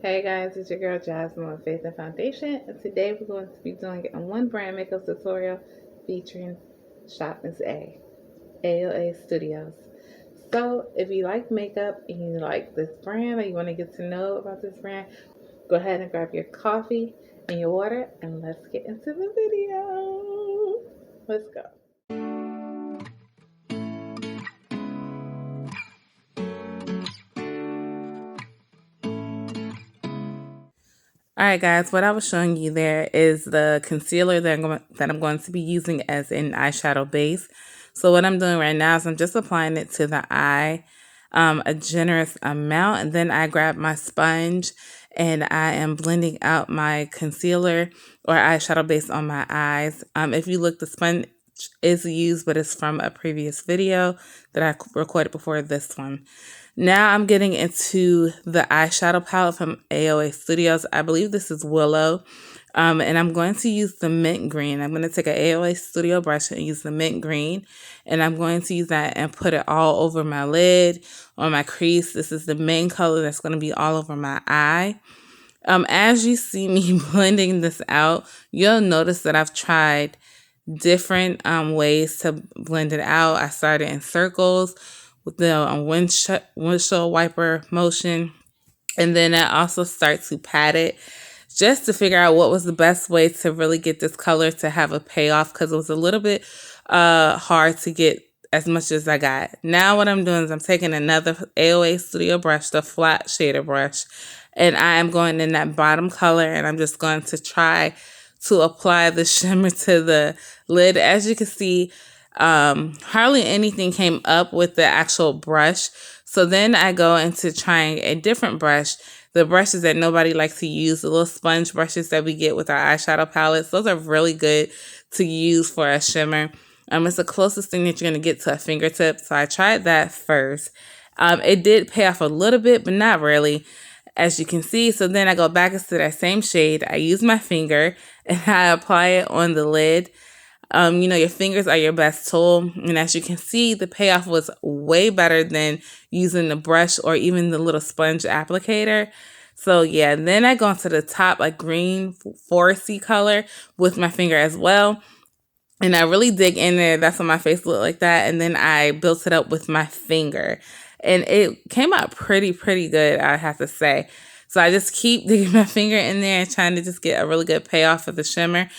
Hey guys, it's your girl Jasmine with Faith and Foundation, and today we're going to be doing a one brand makeup tutorial featuring Shop Miss A, AOA Studios. So if you like makeup and you like this brand or you want to get to know about this brand, go ahead and grab your coffee and your water and let's get into the video. Let's go. Alright guys, what I was showing you there is the concealer that I'm going to be using as an eyeshadow base. So what I'm doing right now is I'm just applying it to the eye, a generous amount, and then I grab my sponge and I am blending out my concealer or eyeshadow base on my eyes. If you look, the sponge is used, but it's from a previous video that I recorded before this one. Now I'm getting into the eyeshadow palette from AOA Studios. I believe this is Willow. And I'm going to use the mint green. I'm going to take an AOA Studio brush and use the mint green. And I'm going to use that and put it all over my lid, on my crease. This is the main color that's going to be all over my eye. As you see me blending this out, you'll notice that I've tried different ways to blend it out. I started in circles with the windshield wiper motion, and then I also start to pat it just to figure out what was the best way to really get this color to have a payoff, because it was a little bit hard to get as much as I got. Now what I'm doing is I'm taking another AOA Studio brush, the flat shader brush, and I am going in that bottom color, and I'm just going to try to apply the shimmer to the lid. As you can see, hardly anything came up with the actual brush. So then I go into trying a different brush, the brushes that nobody likes to use, the little sponge brushes that we get with our eyeshadow palettes. Those are really good to use for a shimmer. It's the closest thing that you're going to get to a fingertip. So I tried that first. It did pay off a little bit, but not really, as you can see. So then I go back into that same shade. I use my finger and I apply it on the lid. Your fingers are your best tool. And as you can see, the payoff was way better than using the brush or even the little sponge applicator. So yeah, then I go into the top, like green foresty color with my finger as well. And I really dig in there. That's what my face looked like that. And then I built it up with my finger. And it came out pretty good, I have to say. So I just keep digging my finger in there and trying to just get a really good payoff for the shimmer.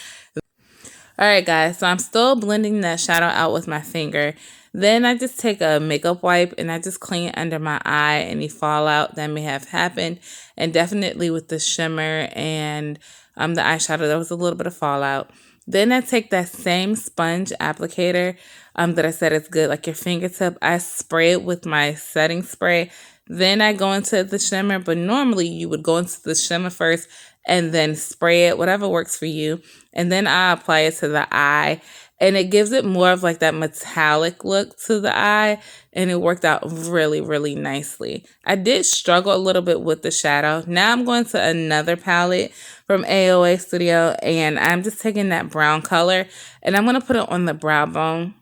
Alright guys, so I'm still blending that shadow out with my finger. Then I just take a makeup wipe and I just clean under my eye any fallout that may have happened. And definitely with the shimmer and the eyeshadow, there was a little bit of fallout. Then I take that same sponge applicator that I said is good, like your fingertip. I spray it with my setting spray. Then I go into the shimmer, but normally you would go into the shimmer first and then spray it, whatever works for you. And then I apply it to the eye, and it gives it more of like that metallic look to the eye, and it worked out really nicely. I did struggle a little bit with the shadow. Now I'm going to another palette from AOA Studio, and I'm just taking that brown color, and I'm going to put it on the brow bone.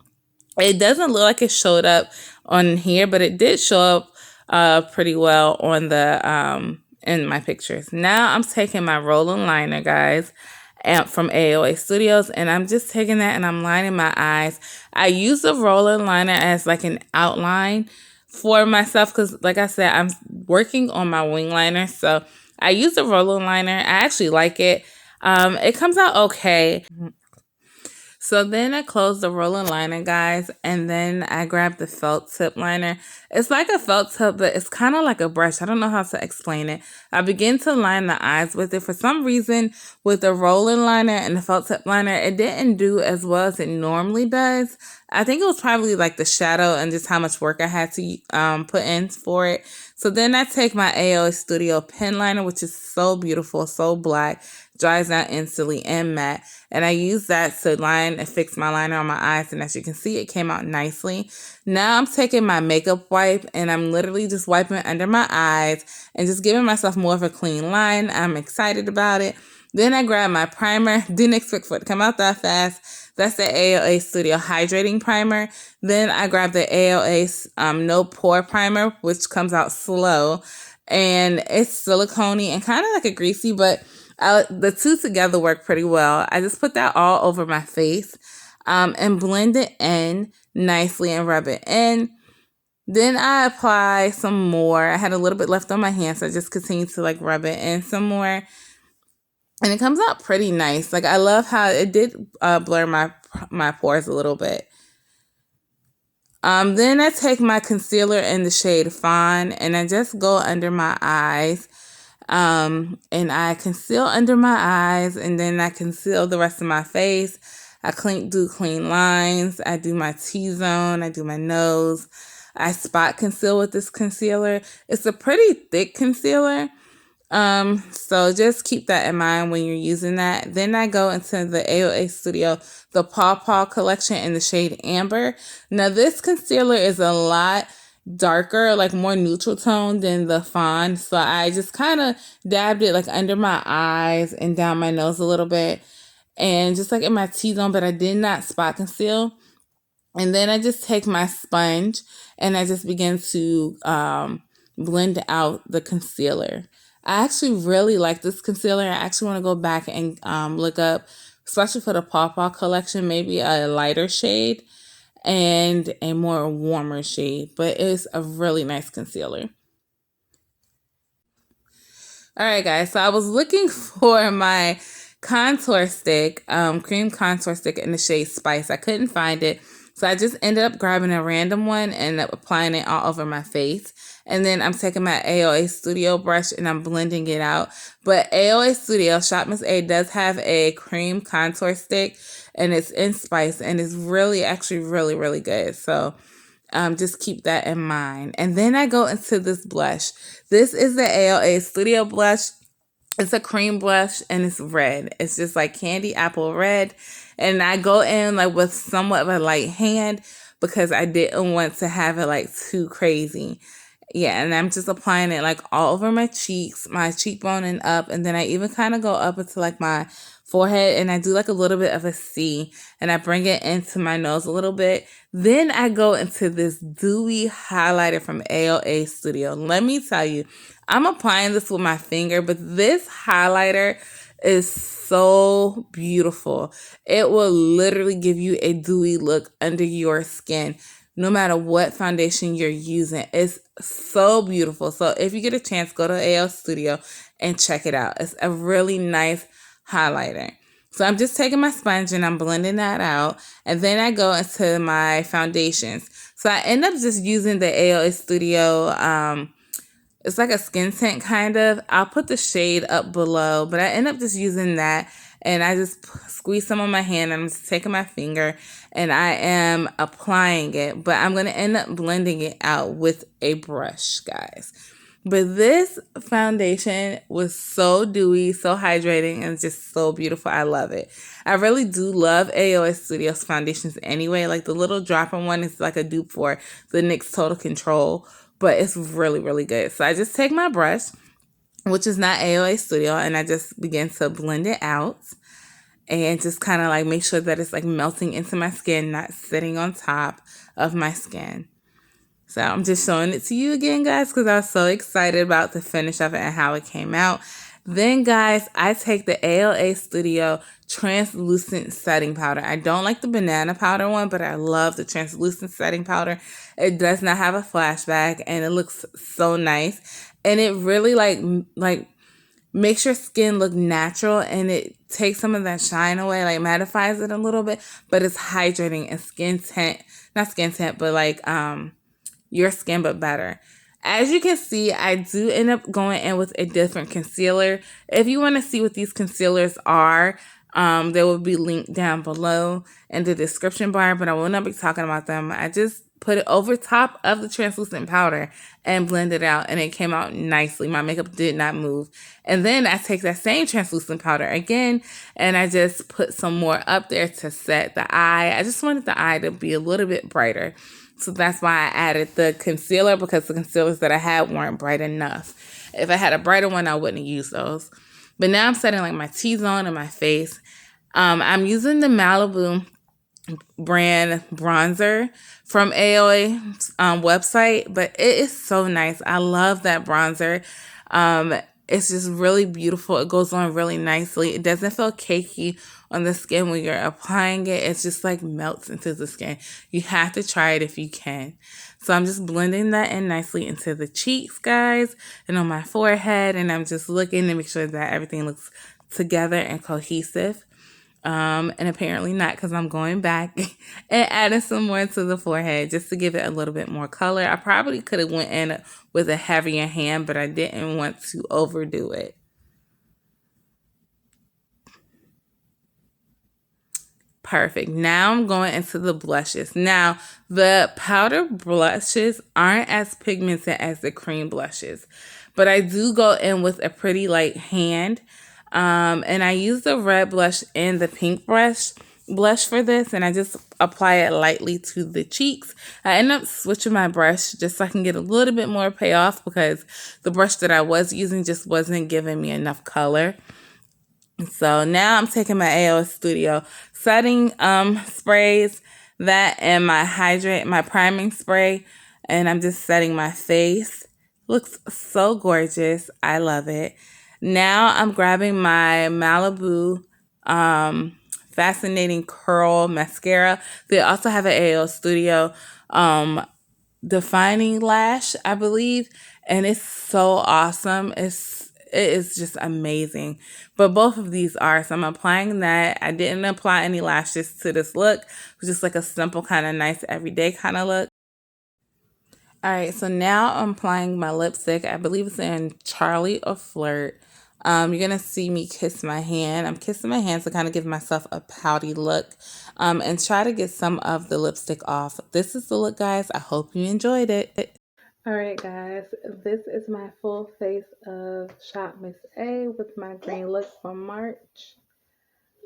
It doesn't look like it showed up on here, but it did show up pretty well on the in my pictures. Now I'm taking my roller liner, guys, from AOA Studios, and I'm just taking that and I'm lining my eyes. I use the roller liner as like an outline for myself because, like I said, I'm working on my wing liner, so I use the roller liner. I actually like it. It comes out okay. So then I close the roller liner, guys, and then I grab the felt tip liner. It's like a felt tip, but it's kind of like a brush. I don't know how to explain it. I begin to line the eyes with it. For some reason, with the roller liner and the felt tip liner, it didn't do as well as it normally does. I think it was probably like the shadow and just how much work I had to put in for it. So then I take my AOA Studio pen liner, which is so beautiful, so black, dries out instantly and matte. And I use that to line and fix my liner on my eyes. And as you can see, it came out nicely. Now I'm taking my makeup wipe and I'm literally just wiping under my eyes and just giving myself more of a clean line. I'm excited about it. Then I grab my primer. Didn't expect for it to come out that fast. That's the AOA Studio Hydrating Primer. Then I grab the AOA No Pore Primer, which comes out slow. and it's silicone-y and kind of like a greasy, but the two together work pretty well. I just put that all over my face and blend it in nicely and rub it in. Then I apply some more. I had a little bit left on my hand, so I just continued to like rub it in some more. And it comes out pretty nice. Like, I love how it did blur my pores a little bit. Then I take my concealer in the shade Fawn, and I just go under my eyes. And I conceal under my eyes, and then I conceal the rest of my face. I do clean lines. I do my T-zone. I do my nose. I spot conceal with this concealer. It's a pretty thick concealer. So just keep that in mind when you're using that. Then I go into the AOA Studio, the Pore collection in the shade Amber. Now this concealer is a lot darker, like more neutral tone than the Fawn. So I just kind of dabbed it like under my eyes and down my nose a little bit. And just like in my T-zone, but I did not spot conceal. And then I just take my sponge and I just begin to blend out the concealer. I actually really like this concealer. I actually want to go back and look up, especially for the Pore collection, maybe a lighter shade and a more warmer shade. But it's a really nice concealer. All right, guys. So I was looking for my contour stick, cream contour stick in the shade Spice. I couldn't find it. So I just ended up grabbing a random one and applying it all over my face. And then I'm taking my AOA Studio brush and I'm blending it out. But AOA Studio, Shop Miss A, does have a cream contour stick and it's in Spice and it's actually really good. So just keep that in mind. And then I go into this blush. This is the AOA Studio blush. It's a cream blush and it's red. It's just like candy apple red. And I go in like with somewhat of a light hand because I didn't want to have it like too crazy. Yeah, and I'm just applying it like all over my cheeks, my cheekbone and up. And then I even kind of go up into like my forehead and I do like a little bit of a C and I bring it into my nose a little bit. Then I go into this dewy highlighter from AOA Studio. Let me tell you, I'm applying this with my finger, but this highlighter is so beautiful. It will literally give you a dewy look under your skin, no matter what foundation you're using. It's so beautiful. So if you get a chance, go to AOA Studio and check it out. It's a really nice highlighter. So I'm just taking my sponge and I'm blending that out. And then I go into my foundations. So I end up just using the AOA Studio, it's like a skin tint kind of. I'll put the shade up below, but I end up just using that. And I just squeeze some on my hand. I'm just taking my finger and I am applying it. But I'm going to end up blending it out with a brush, guys. But this foundation was so dewy, so hydrating, and just so beautiful. I love it. I really do love AOA Studios foundations anyway. Like the little dropper one is like a dupe for the NYX Total Control. But it's really good. So I just take my brush, which is not AOA Studio, and I just begin to blend it out and just kind of like make sure that it's like melting into my skin, not sitting on top of my skin. So I'm just showing it to you again, guys, because I was so excited about the finish of it and how it came out. Then, guys, I take the AOA Studio translucent setting powder. I don't like the banana powder one, but I love the translucent setting powder. It does not have a flashback, and it looks so nice. And it really like makes your skin look natural, and it takes some of that shine away, like mattifies it a little bit, but it's hydrating and not skin tint, but like your skin, but better. As you can see, I do end up going in with a different concealer. If you want to see what these concealers are, they will be linked down below in the description bar, but I will not be talking about them. I just put it over top of the translucent powder and blend it out, and it came out nicely. My makeup did not move. And then I take that same translucent powder again, and I just put some more up there to set the eye. I just wanted the eye to be a little bit brighter. So that's why I added the concealer, because the concealers that I had weren't bright enough. If I had a brighter one, I wouldn't use those. But now I'm setting like my T-zone and my face. I'm using the Malibu brand bronzer from AOA website, but it is so nice. I love that bronzer. Um, it's just really beautiful. It goes on really nicely. It doesn't feel cakey on the skin when you're applying it. It's just like melts into the skin. You have to try it if you can. So I'm just blending that in nicely into the cheeks, guys, and on my forehead. And I'm just looking to make sure that everything looks together and cohesive. And apparently not, because I'm going back and adding some more to the forehead just to give it a little bit more color. I probably could have went in with a heavier hand, but I didn't want to overdo it. Perfect. Now I'm going into the blushes. Now, the powder blushes aren't as pigmented as the cream blushes, but I do go in with a pretty light hand. And I use the red blush and the pink blush for this, and I just apply it lightly to the cheeks. I end up switching my brush just so I can get a little bit more payoff because the brush that I was using just wasn't giving me enough color. So now I'm taking my AOA Studio setting sprays, that and my priming spray, and I'm just setting my face. Looks so gorgeous. I love it. Now I'm grabbing my Malibu Fascinating Curl Mascara. They also have an AOA Studio defining lash, I believe, and it's so awesome. It is just amazing. But both of these are, so I'm applying that. I didn't apply any lashes to this look. It was just like a simple kind of nice everyday kind of look. All right, so now I'm applying my lipstick. I believe it's in Charlie or Flirt. You're gonna see me kiss my hand. I'm kissing my hand to kind of give myself a pouty look, and try to get some of the lipstick off. This is the look, guys. I hope you enjoyed it. All right, guys, this is my full face of Shop Miss A with my green look from March.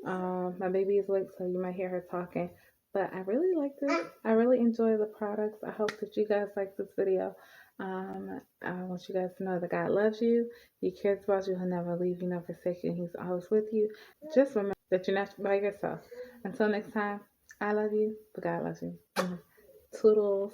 My baby is awake, so you might hear her talking. But I really like this. I really enjoy the products. I hope that you guys like this video. I want you guys to know that God loves you. He cares about you. He'll never leave you, never forsake you. He's always with you. Just remember that you're not by yourself. Until next time, I love you, but God loves you. Toodles.